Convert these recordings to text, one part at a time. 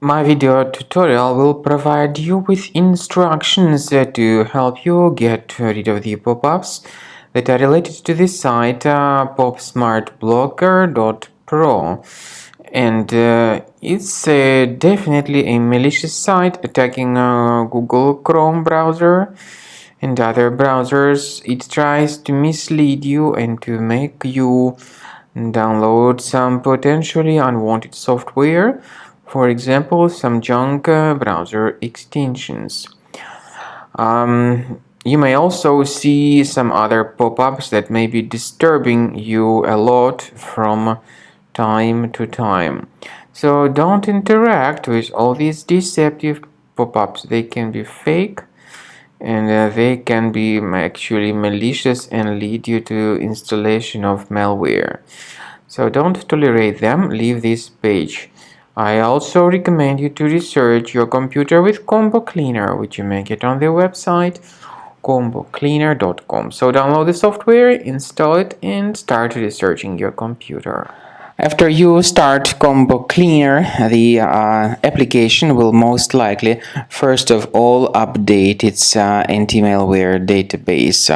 My video tutorial will provide you with instructions to help you get rid of the pop-ups that are related to this site, Popsmartblocker.pro. And it's definitely a malicious site attacking Google Chrome browser and other browsers. It tries to mislead you and to make you download some potentially unwanted software, for example, some junk browser extensions. You may also see some other pop-ups that may be disturbing you a lot from time to time. So don't interact with all these deceptive pop-ups. They can be fake and they can be actually malicious and lead you to installation of malware. So don't tolerate them, leave this page. I also recommend you to research your computer with Combo Cleaner, which you may get on their website combocleaner.com. So download the software, install it, and start researching your computer. After you start Combo Cleaner, the application will most likely first of all update its anti-malware database,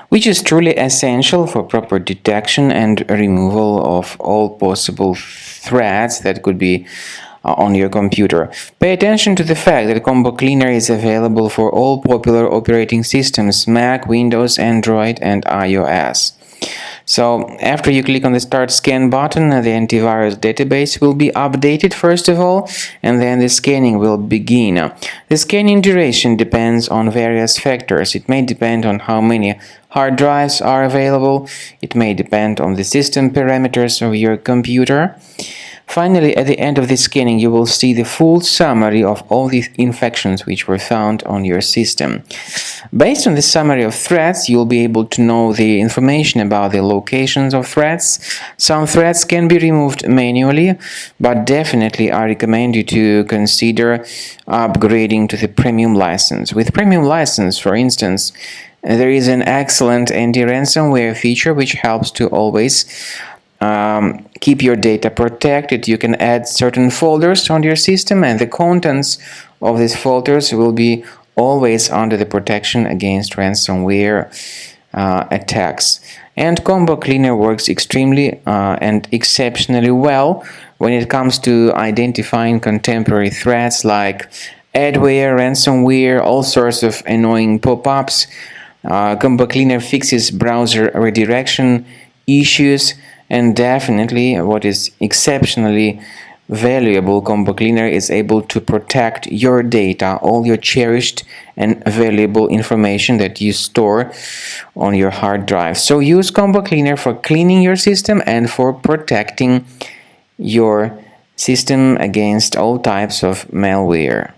which is truly essential for proper detection and removal of all possible threats that could be on your computer. Pay attention to the fact that Combo Cleaner is available for all popular operating systems: Mac, Windows, Android, and iOS. So after you click on the Start Scan button, the antivirus database will be updated first of all, and then the scanning will begin. The scanning duration depends on various factors. It may depend on how many hard drives are available. It may depend on the system parameters of your computer. Finally, at the end of the scanning, you will see the full summary of all the infections which were found on your system. Based on the summary of threats, you'll be able to know the information about the locations of threats. Some threats can be removed manually, but definitely I recommend you to consider upgrading to the premium license. With premium license, for instance, there is an excellent anti-ransomware feature which helps to always keep your data protected. You can add certain folders on your system, and the contents of these folders will be always under the protection against ransomware attacks. And Combo Cleaner works extremely and exceptionally well when it comes to identifying contemporary threats like adware, ransomware, all sorts of annoying pop-ups. Combo Cleaner fixes browser redirection issues. And definitely, what is exceptionally valuable, Combo Cleaner is able to protect your data, all your cherished and valuable information that you store on your hard drive. So use Combo Cleaner for cleaning your system and for protecting your system against all types of malware.